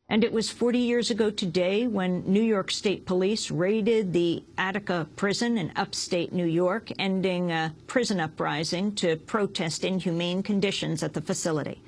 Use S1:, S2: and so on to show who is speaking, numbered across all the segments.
S1: And it was 40 years ago today when New York State Police raided the Attica prison in upstate New York, ending a prison uprising to protest inhumane conditions at the facility.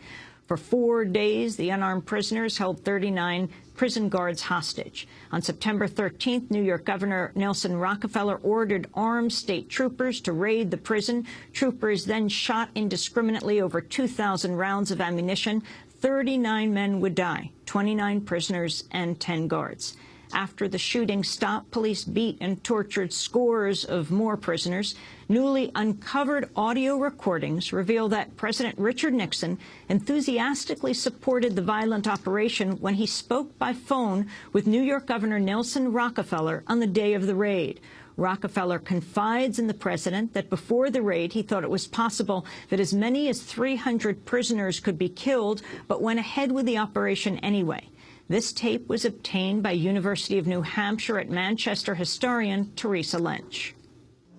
S1: For 4 days, the unarmed prisoners held 39 prison guards hostage. On September 13th, New York Governor Nelson Rockefeller ordered armed state troopers to raid the prison. Troopers then shot indiscriminately over 2,000 rounds of ammunition. 39 men would die, 29 prisoners and 10 guards. After the shooting stopped, police beat and tortured scores of more prisoners. Newly uncovered audio recordings reveal that President Richard Nixon enthusiastically supported the violent operation when he spoke by phone with New York Governor Nelson Rockefeller on the day of the raid. Rockefeller confides in the president that before the raid he thought it was possible that as many as 300 prisoners could be killed, but went ahead with the operation anyway. This tape was obtained by University of New Hampshire at Manchester historian Theresa Lynch.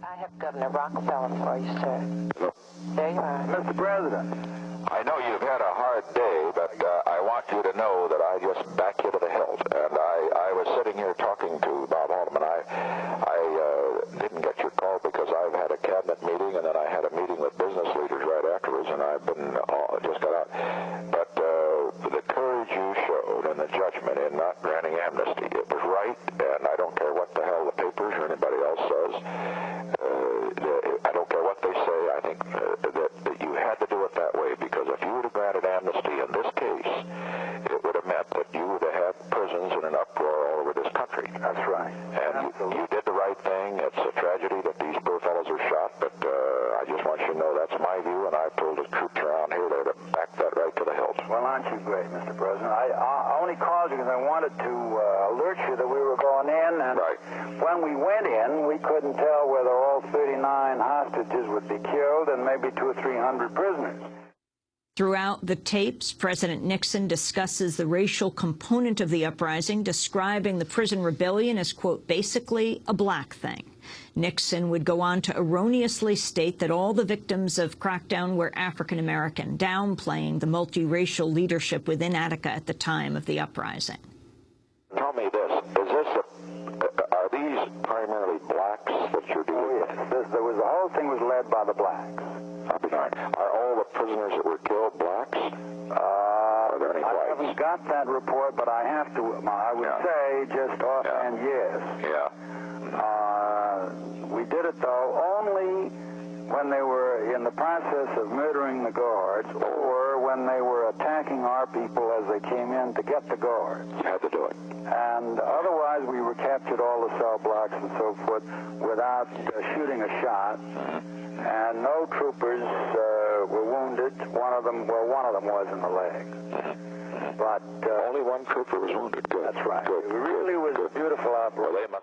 S2: I have Governor Rockefeller for you, sir. There you are.
S3: Mr. President,
S4: I know you've had a hard day, but I want you to know that I just back you to the hilt. And I was sitting here talking to Bob Haldeman. I didn't get your call because I've had a cabinet meeting, and then I had a meeting with business leaders right afterwards, and I've been just got out. But the courage you showed and the judgment in not granting amnesty, it was right, and I don't care what the hell the papers or anybody else says. I don't care what they say. I think that you had to do it that way, because if you would have granted amnesty in this case, it would have meant that you would have had prisons in an uproar all over this country.
S3: That's right.
S4: And you did the right thing. It's a tragedy that these poor fellows are shot, but I just want you to know that's my view, and I've told the troops around here there to back that right to the hilt.
S3: Well, aren't you great, Mr. President? I only called you because I wanted to alert you that we were going in, and
S4: right.
S3: When we went in, we couldn't tell whether all 39 hostages would be killed and maybe 200 or 300 prisoners.
S1: Throughout the tapes, President Nixon discusses the racial component of the uprising, describing the prison rebellion as, quote, basically a black thing. Nixon would go on to erroneously state that all the victims of Crackdown were African-American, downplaying the multiracial leadership within Attica at the time of the uprising.
S4: Tell me this, are these primarily blacks that you're dealing with?
S3: Yes, the whole thing was led by the blacks.
S4: I'll be darned. Are all the prisoners that were killed blacks? Are there any whites?
S3: I haven't got that report, but I have to. I would say just offhand, yes.
S4: Yeah.
S3: We did it, though, only when they were in the process of murdering the guards or when they were attacking our people as they came in to get the guards.
S4: You had to do it.
S3: And otherwise, we recaptured all the cell blocks and so forth without shooting a shot. And no troopers were wounded. One of them was in the leg. But
S4: only one trooper was wounded. Good.
S3: That's right.
S4: Good.
S3: It really was a beautiful operation.
S4: Well,